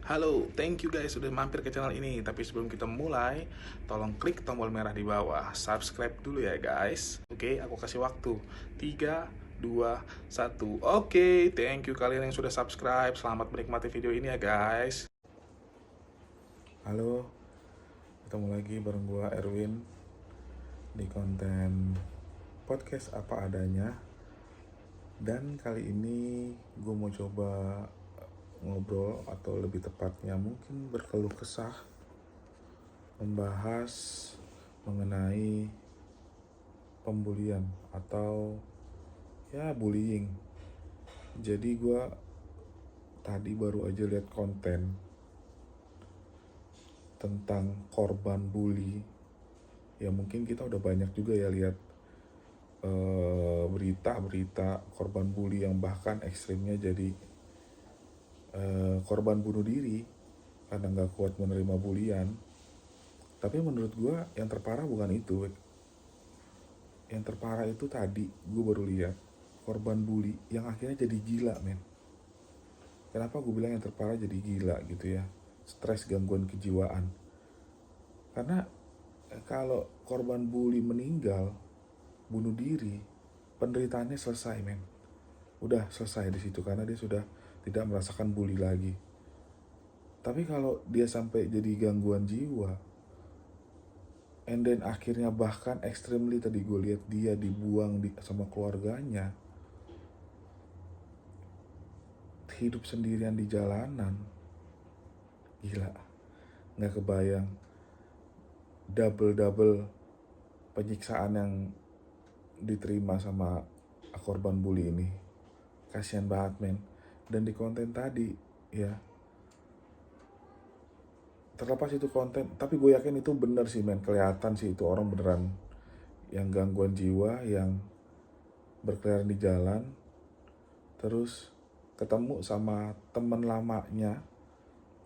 Halo, thank you guys sudah mampir ke channel ini. Tapi sebelum kita mulai, tolong klik tombol merah di bawah. Subscribe dulu ya guys. Oke, aku kasih waktu. 3, 2, 1. Oke, thank you kalian yang sudah subscribe. Selamat menikmati video ini ya guys. Halo, ketemu lagi bareng gua Erwin di konten podcast apa adanya. Dan kali ini gue mau coba ngobrol atau lebih tepatnya mungkin berkeluh kesah, membahas mengenai pembulian atau ya bullying. Jadi gue tadi baru aja lihat konten tentang korban bully. Ya mungkin kita udah banyak juga ya lihat berita-berita korban bully yang bahkan ekstrimnya jadi korban bunuh diri karena nggak kuat menerima bulian. Tapi menurut gue yang terparah bukan itu. Yang terparah itu tadi gue baru lihat korban bully yang akhirnya jadi gila, men. Kenapa gue bilang yang terparah jadi gila gitu ya? Stres, gangguan kejiwaan. Karena kalau korban bully meninggal, bunuh diri, penderitaannya selesai, men. Udah selesai di situ karena dia sudah tidak merasakan bully lagi. Tapi kalau dia sampai jadi gangguan jiwa, and then akhirnya bahkan extremely tadi gue lihat dia dibuang sama keluarganya, hidup sendirian di jalanan, gila, nggak kebayang double penyiksaan yang diterima sama korban bully ini. Kasian banget, men. Dan di konten tadi ya, terlepas itu konten, tapi gue yakin itu bener sih, men. Kelihatan sih itu orang beneran yang gangguan jiwa, yang berkeliaran di jalan, terus ketemu sama temen lamanya.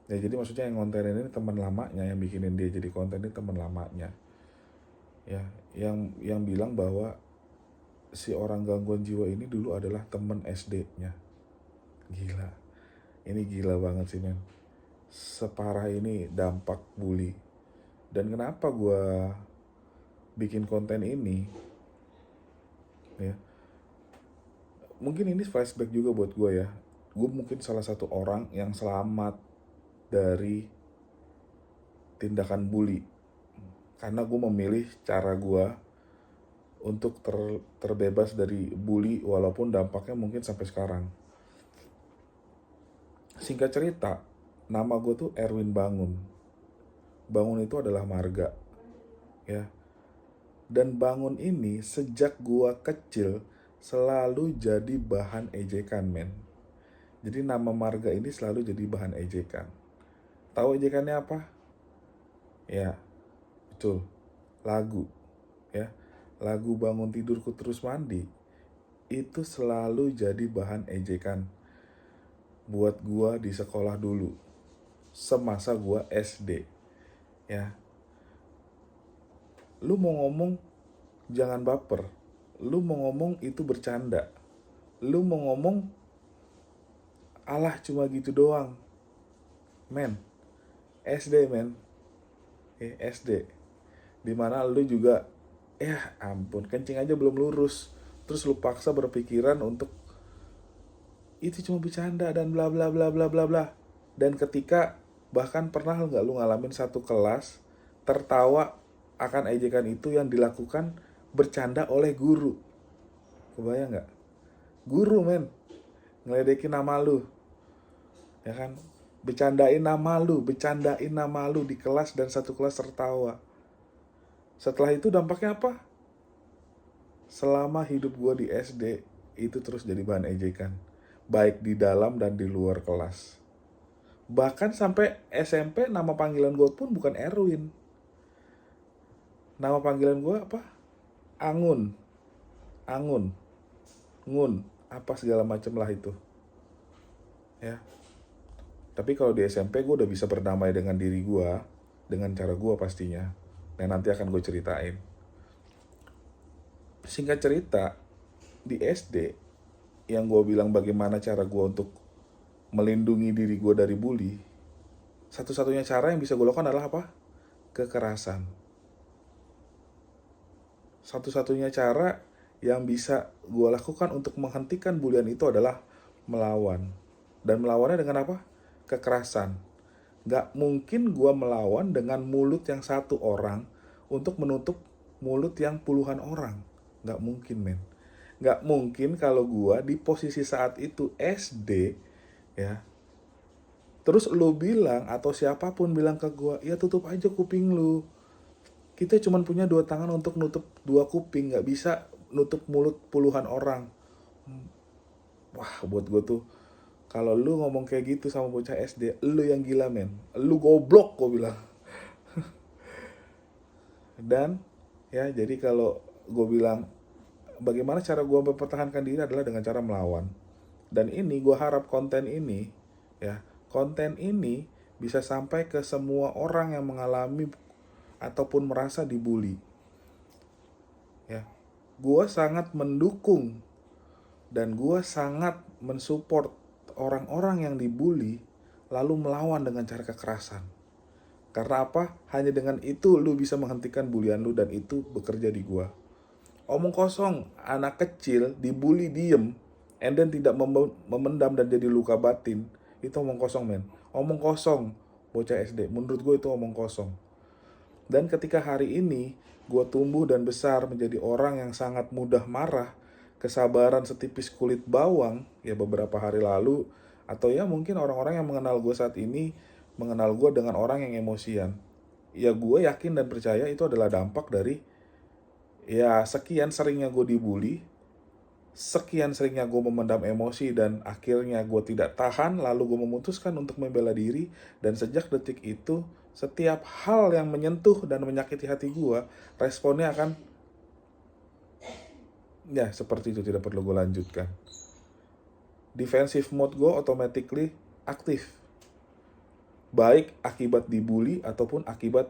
Ya jadi maksudnya yang konten ini teman lamanya, yang bikinin dia jadi konten ini teman lamanya. Ya, yang bilang bahwa si orang gangguan jiwa ini dulu adalah temen SD-nya. Gila. Ini gila banget sih, men. Separah ini dampak bully. Dan kenapa gue bikin konten ini? Ya, mungkin ini flashback juga buat gue ya. Gue mungkin salah satu orang yang selamat dari tindakan bully. Karena gue memilih cara gue untuk terbebas dari bully walaupun dampaknya mungkin sampai sekarang. Singkat cerita, nama gue tuh Erwin Bangun. Bangun itu adalah marga, ya. Dan Bangun ini sejak gue kecil selalu jadi bahan ejekan, men. Jadi nama marga ini selalu jadi bahan ejekan. Tahu ejekannya apa? Ya, betul. Lagu, ya. Lagu Bangun Tidurku Terus Mandi itu selalu jadi bahan ejekan buat gua di sekolah dulu, semasa gua SD, ya. Lu mau ngomong jangan baper, lu mau ngomong itu bercanda, lu mau ngomong alah cuma gitu doang, men. SD, men. SD dimana lu juga, ya ampun, kencing aja belum lurus terus lu paksa berpikiran untuk itu cuma bercanda dan bla bla bla bla bla bla. Dan ketika bahkan pernah nggak lu ngalamin satu kelas tertawa akan ejekan itu yang dilakukan bercanda oleh guru? Kebayang nggak? Guru, men, ngeledekin nama lu, ya kan? Bercandain nama lu di kelas dan satu kelas tertawa. Setelah itu dampaknya apa? Selama hidup gue di SD itu terus jadi bahan ejekan, baik di dalam dan di luar kelas. Bahkan sampai SMP nama panggilan gue pun bukan Erwin. Nama panggilan gue apa? Angun. Angun. Ngun. Apa segala macam lah itu. Ya. Tapi kalau di SMP gue udah bisa berdamai dengan diri gue, dengan cara gue pastinya. Dan nanti akan gue ceritain. Singkat cerita, di SD yang gue bilang bagaimana cara gue untuk melindungi diri gue dari bully, Satu-satunya cara yang bisa gue lakukan adalah apa? Kekerasan. Satu-satunya cara yang bisa gue lakukan untuk menghentikan bulian itu adalah melawan. Dan melawannya dengan apa? Kekerasan. Gak mungkin gue melawan dengan mulut yang satu orang untuk menutup mulut yang puluhan orang. Gak mungkin, men. Gak mungkin kalau gue di posisi saat itu SD, ya, terus lu bilang atau siapapun bilang ke gue, ya tutup aja kuping lu. Kita cuma punya dua tangan untuk nutup dua kuping, nggak bisa nutup mulut puluhan orang. Wah, buat gue tuh, kalau lu ngomong kayak gitu sama bocah SD, lu yang gila, men. Lu goblok, gue bilang. Dan ya, jadi kalau gue bilang bagaimana cara gue mempertahankan diri adalah dengan cara melawan. Dan ini gue harap konten ini, ya, konten ini bisa sampai ke semua orang yang mengalami ataupun merasa dibully. Ya, gue sangat mendukung dan gue sangat mensupport orang-orang yang dibully lalu melawan dengan cara kekerasan. Karena apa? Hanya dengan itu lu bisa menghentikan bulian lu, dan itu bekerja di gue. Omong kosong, anak kecil dibully diem, and then tidak memendam dan jadi luka batin, itu omong kosong, men. Omong kosong, bocah SD. Menurut gue itu omong kosong. Dan ketika hari ini gue tumbuh dan besar menjadi orang yang sangat mudah marah, kesabaran setipis kulit bawang, ya beberapa hari lalu, atau ya mungkin orang-orang yang mengenal gue saat ini mengenal gue dengan orang yang emosian. Ya gue yakin dan percaya itu adalah dampak dari ya sekian seringnya gue dibully, sekian seringnya gue memendam emosi, dan akhirnya gue tidak tahan, lalu gue memutuskan untuk membela diri. Dan sejak detik itu, setiap hal yang menyentuh dan menyakiti hati gue, responnya akan ya seperti itu, tidak perlu gue lanjutkan. Defensive mode gue automatically aktif, baik akibat dibully ataupun akibat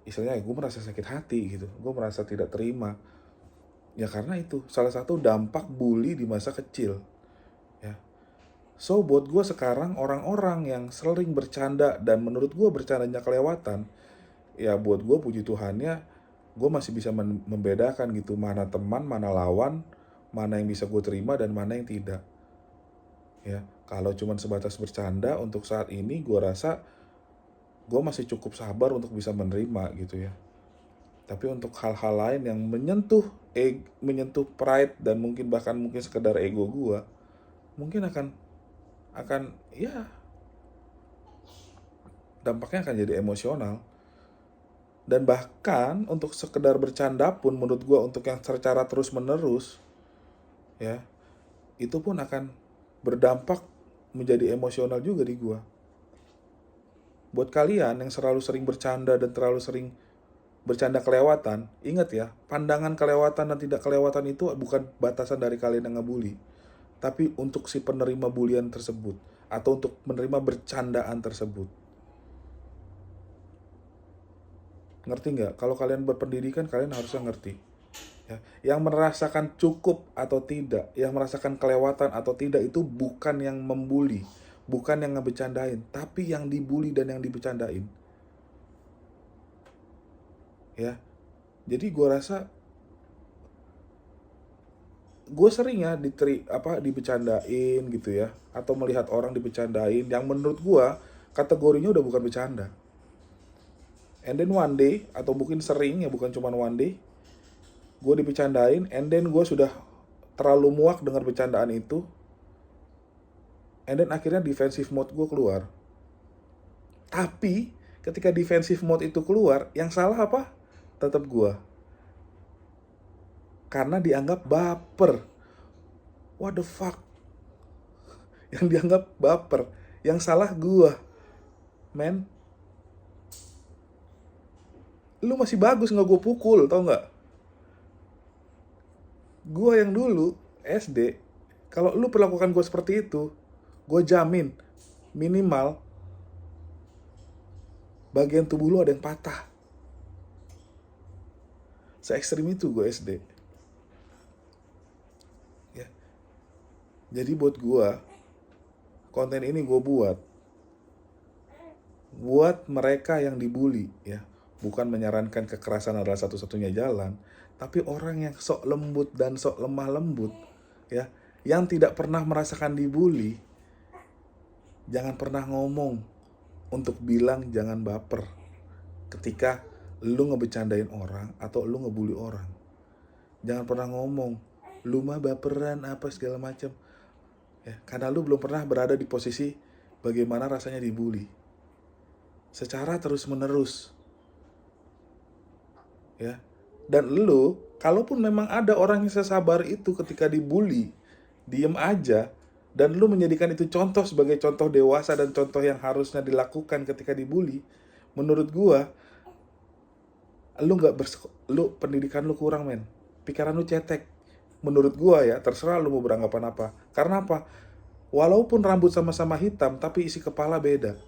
istilahnya gue merasa sakit hati gitu, gue merasa tidak terima. Ya karena itu salah satu dampak bully di masa kecil, ya. So buat gue sekarang, orang-orang yang sering bercanda dan menurut gue bercandanya kelewatan, ya buat gue puji Tuhannya, gue masih bisa membedakan gitu, mana teman, mana lawan, mana yang bisa gue terima dan mana yang tidak. Ya, kalau cuma sebatas bercanda untuk saat ini, gue rasa gue masih cukup sabar untuk bisa menerima gitu ya. Tapi untuk hal-hal lain yang menyentuh pride dan bahkan mungkin sekedar ego gue, mungkin akan ya dampaknya akan jadi emosional. Dan bahkan untuk sekedar bercanda pun menurut gue, untuk yang secara terus menerus, ya, itu pun akan berdampak menjadi emosional juga di gue. Buat kalian yang selalu sering bercanda dan terlalu sering bercanda kelewatan, ingat ya, pandangan kelewatan dan tidak kelewatan itu bukan batasan dari kalian yang ngebully, tapi untuk si penerima bulian tersebut, atau untuk menerima bercandaan tersebut. Ngerti nggak? Kalau kalian berpendidikan, kalian harusnya ngerti. Ya, yang merasakan cukup atau tidak, yang merasakan kelewatan atau tidak, itu bukan yang membuli, bukan yang ngebecandain, tapi yang dibully dan yang dibecandain. Ya, jadi gue rasa gue sering ya dibecandain gitu ya, atau melihat orang dibecandain yang menurut gue kategorinya udah bukan bercanda. And then one day, atau mungkin sering ya, bukan cuma one day, gue dibecandain, and then gue sudah terlalu muak dengan bercandaan itu, and then akhirnya defensive mode gue keluar. Tapi ketika defensive mode itu keluar, yang salah apa? Tetap gue, karena dianggap baper. What the fuck? Yang dianggap baper, yang salah gue, men. Lu masih bagus nggak gue pukul, tau nggak? Gue yang dulu SD, kalau lu perlakukan gue seperti itu, gue jamin minimal bagian tubuh lu ada yang patah. Se-ekstrim itu gue SD. Ya. Jadi buat gue, konten ini gue buat buat mereka yang dibully ya. Bukan menyarankan kekerasan adalah satu-satunya jalan, tapi orang yang sok lembut dan sok lemah lembut ya, yang tidak pernah merasakan dibully, jangan pernah ngomong untuk bilang jangan baper ketika lu ngebecandain orang atau lu ngebully orang. Jangan pernah ngomong lu mah baperan apa segala macam ya, karena lu belum pernah berada di posisi bagaimana rasanya dibully secara terus menerus ya. Dan lu, kalaupun memang ada orang yang sesabar itu ketika dibully, diem aja, dan lu menjadikan itu contoh sebagai contoh dewasa dan contoh yang harusnya dilakukan ketika dibully, menurut gua, lu pendidikan lu kurang, men. Pikiran lu cetek. Menurut gua ya, terserah lu mau beranggapan apa. Karena apa? Walaupun rambut sama-sama hitam, tapi isi kepala beda.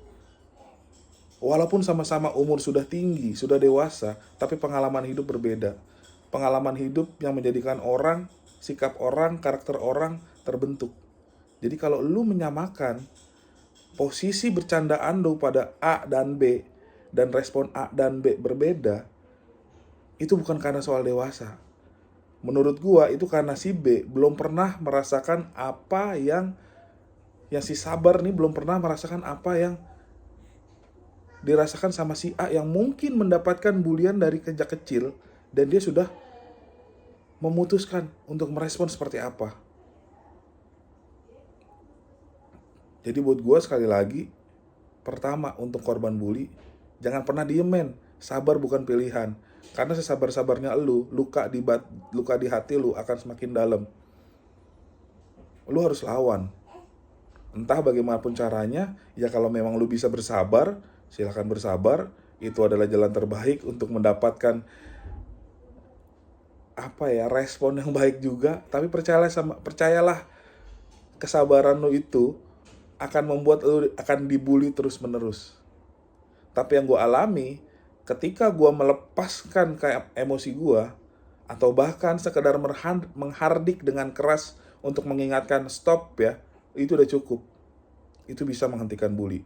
Walaupun sama-sama umur sudah tinggi, sudah dewasa, tapi pengalaman hidup berbeda. Pengalaman hidup yang menjadikan orang, sikap orang, karakter orang terbentuk. Jadi kalau lu menyamakan posisi bercandaan lu pada A dan B, dan respon A dan B berbeda, itu bukan karena soal dewasa. Menurut gua itu karena si B belum pernah merasakan apa yang si sabar nih belum pernah merasakan apa yang dirasakan sama si A yang mungkin mendapatkan bulian dari sejak kecil dan dia sudah memutuskan untuk merespon seperti apa. Jadi buat gue sekali lagi, pertama untuk korban bully, jangan pernah diem, men. Sabar bukan pilihan. Karena sesabar-sabarnya lu, luka di hati lu akan semakin dalam. Lu harus lawan. Entah bagaimanapun caranya, ya kalau memang lu bisa bersabar, silakan bersabar. Itu adalah jalan terbaik untuk mendapatkan respon yang baik juga. Tapi percayalah kesabaran lu itu akan membuat lu akan dibully terus menerus. Tapi yang gue alami ketika gue melepaskan kayak emosi gue, atau bahkan sekedar menghardik dengan keras untuk mengingatkan stop ya, itu udah cukup. Itu bisa menghentikan bully.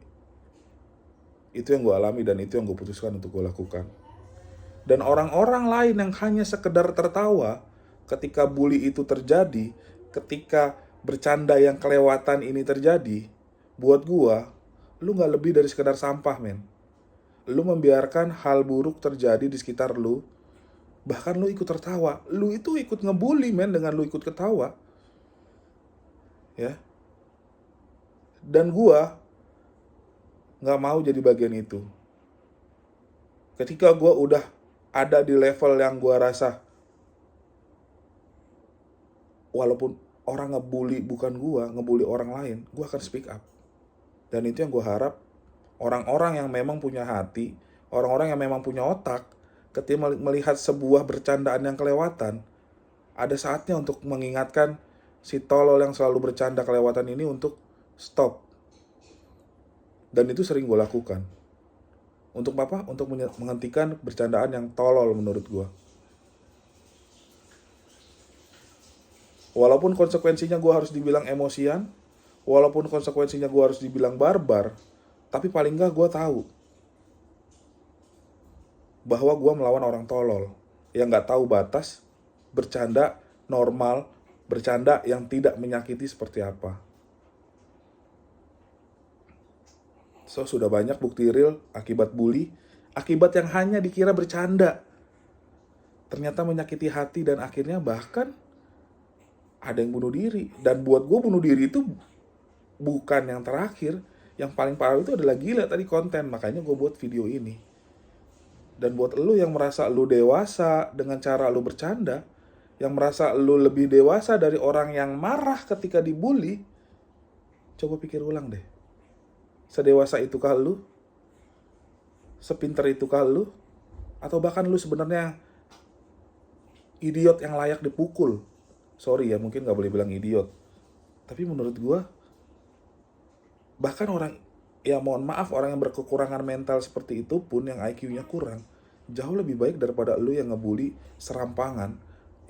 Itu yang gue alami dan itu yang gue putuskan untuk gue lakukan. Dan orang-orang lain yang hanya sekedar tertawa ketika bully itu terjadi, ketika bercanda yang kelewatan ini terjadi, buat gua, lu gak lebih dari sekedar sampah, men. Lu membiarkan hal buruk terjadi di sekitar lu, bahkan lu ikut tertawa. Lu itu ikut ngebully, men, dengan lu ikut ketawa. Ya. Dan gua gak mau jadi bagian itu. Ketika gua udah ada di level yang gua rasa, walaupun orang ngebully bukan gua, ngebully orang lain, gua akan speak up. Dan itu yang gue harap orang-orang yang memang punya hati, orang-orang yang memang punya otak, ketika melihat sebuah bercandaan yang kelewatan, ada saatnya untuk mengingatkan si tolol yang selalu bercanda kelewatan ini untuk stop. Dan itu sering gue lakukan. Untuk apa? Untuk menghentikan bercandaan yang tolol menurut gue. Walaupun konsekuensinya gue harus dibilang emosian, walaupun konsekuensinya gue harus dibilang barbar, tapi paling gak gue tahu bahwa gue melawan orang tolol yang gak tahu batas, bercanda normal, bercanda yang tidak menyakiti seperti apa. So, sudah banyak bukti real akibat bully, akibat yang hanya dikira bercanda, ternyata menyakiti hati dan akhirnya bahkan ada yang bunuh diri. Dan buat gue bunuh diri itu bukan yang terakhir. Yang paling parah itu adalah gila tadi konten. Makanya gue buat video ini. Dan buat lu yang merasa lu dewasa dengan cara lu bercanda, yang merasa lu lebih dewasa dari orang yang marah ketika dibully, coba pikir ulang deh. Sedewasa itukah lu? Sepinter itukah lu? Atau bahkan lu sebenarnya idiot yang layak dipukul? Sorry ya, mungkin gak boleh bilang idiot. Tapi menurut gue, bahkan orang, ya mohon maaf, orang yang berkekurangan mental seperti itu pun, yang IQ-nya kurang, jauh lebih baik daripada lu yang ngebully serampangan,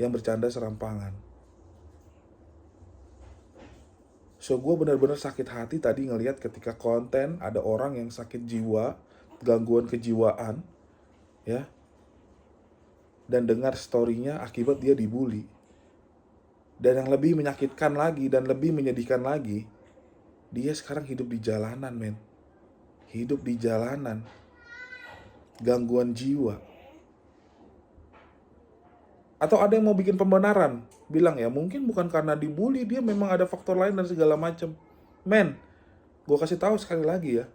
yang bercanda serampangan. So gue benar-benar sakit hati tadi ngelihat ketika konten ada orang yang sakit jiwa, gangguan kejiwaan, ya, dan dengar story-nya akibat dia dibully. Dan yang lebih menyakitkan lagi dan lebih menyedihkan lagi, dia sekarang hidup di jalanan, men. Hidup di jalanan. Gangguan jiwa. Atau ada yang mau bikin pembenaran, bilang ya mungkin bukan karena dibully, dia memang ada faktor lain dan segala macam. Men, gue kasih tahu sekali lagi ya,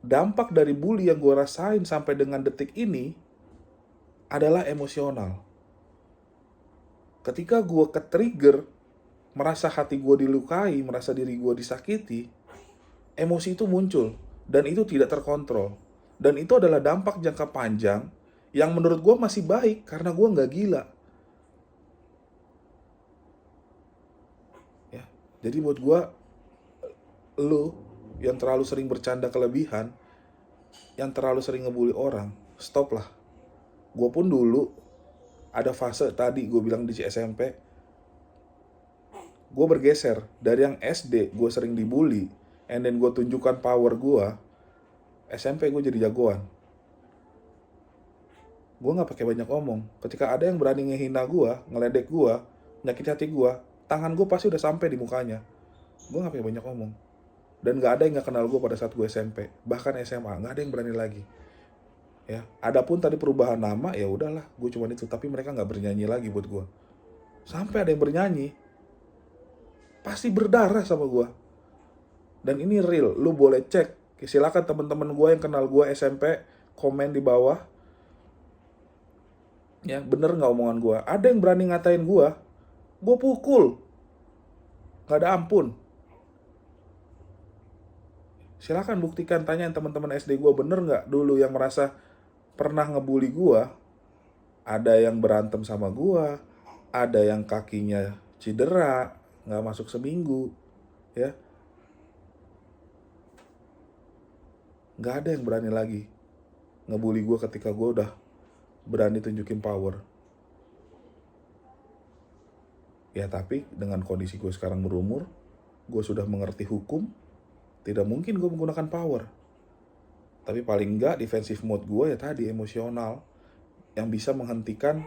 dampak dari bully yang gue rasain sampai dengan detik ini adalah emosional. Ketika gue ke-trigger, merasa hati gue dilukai, merasa diri gue disakiti, emosi itu muncul dan itu tidak terkontrol. Dan itu adalah dampak jangka panjang yang menurut gue masih baik karena gue nggak gila. Ya, jadi buat gue, lu yang terlalu sering bercanda kelebihan, yang terlalu sering ngebully orang, stop lah. Gue pun dulu ada fase tadi gue bilang di SMP, gue bergeser dari yang SD gue sering dibully, and then gue tunjukkan power gue. SMP gue jadi jagoan. Gue nggak pakai banyak ngomong. Ketika ada yang berani ngehina gue, ngeledek gue, nyakit hati gue, tangan gue pasti udah sampai di mukanya. Gue nggak pakai banyak ngomong. Dan nggak ada yang nggak kenal gue pada saat gue SMP, bahkan SMA nggak ada yang berani lagi. Ya, adapun tadi perubahan nama ya udahlah, gue cuma itu. Tapi mereka nggak bernyanyi lagi buat gue. Sampai ada yang bernyanyi, pasti berdarah sama gue. Dan ini real, lu boleh cek. Silakan teman-teman gue yang kenal gue SMP komen di bawah. Ya, bener nggak omongan gue? Ada yang berani ngatain gue pukul, nggak ada ampun. Silakan buktikan, tanyain teman-teman SD gue, bener nggak dulu yang merasa pernah ngebully gue, ada yang berantem sama gue, ada yang kakinya cedera, nggak masuk seminggu, ya. Nggak ada yang berani lagi ngebully gue ketika gue udah berani tunjukin power. Ya tapi dengan kondisi gue sekarang berumur, gue sudah mengerti hukum, tidak mungkin gue menggunakan power. Tapi paling enggak defensive mode gue ya tadi, emosional, yang bisa menghentikan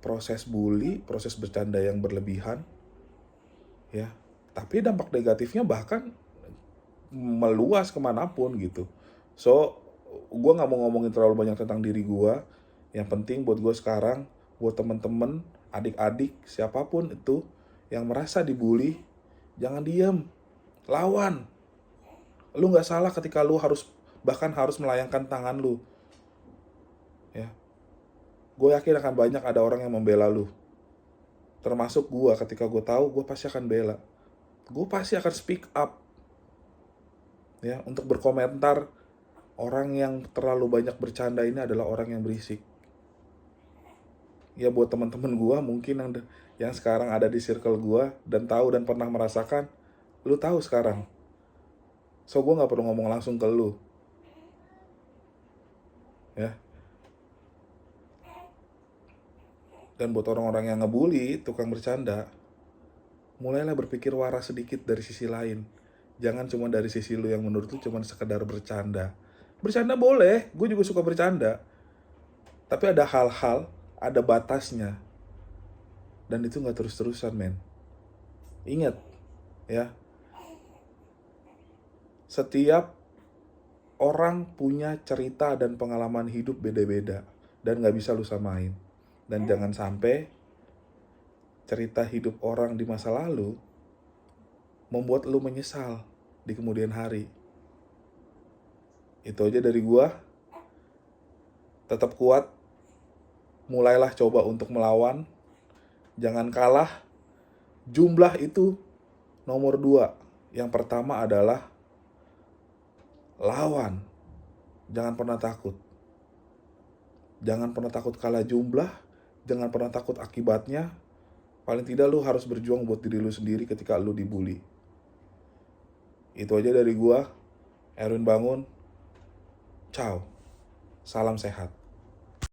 proses bully, proses bercanda yang berlebihan. Ya, tapi dampak negatifnya bahkan meluas kemanapun gitu. So, gue gak mau ngomongin terlalu banyak tentang diri gue. Yang penting buat gue sekarang, buat temen-temen, adik-adik, siapapun itu yang merasa dibully, jangan diem, lawan. Lu gak salah ketika lu bahkan harus melayangkan tangan lu. Ya, gue yakin akan banyak ada orang yang membela lu. Termasuk gue, ketika gue tahu, gue pasti akan bela. Gue pasti akan speak up. Ya, untuk berkomentar, orang yang terlalu banyak bercanda ini adalah orang yang berisik. Ya buat teman-teman gue mungkin yang sekarang ada di circle gue dan tahu dan pernah merasakan, lu tahu sekarang. So gue nggak perlu ngomong langsung ke lu. Ya. Dan buat orang-orang yang ngebully, tukang bercanda, mulailah berpikir waras sedikit dari sisi lain. Jangan cuma dari sisi lu yang menurut lu cuma sekedar bercanda. Bercanda boleh, gue juga suka bercanda. Tapi ada hal-hal, ada batasnya. Dan itu gak terus-terusan, men. Ingat, ya. Setiap orang punya cerita dan pengalaman hidup beda-beda. Dan gak bisa lu samain. Dan jangan sampai cerita hidup orang di masa lalu membuat lu menyesal di kemudian hari. Itu aja dari gua. Tetap kuat. Mulailah coba untuk melawan. Jangan kalah. Jumlah itu nomor 2. Yang pertama adalah lawan. Jangan pernah takut. Jangan pernah takut kalah jumlah. Jangan pernah takut akibatnya. Paling tidak lu harus berjuang buat diri lu sendiri ketika lu dibully. Itu aja dari gua, Erwin Bangun. Ciao. Salam sehat.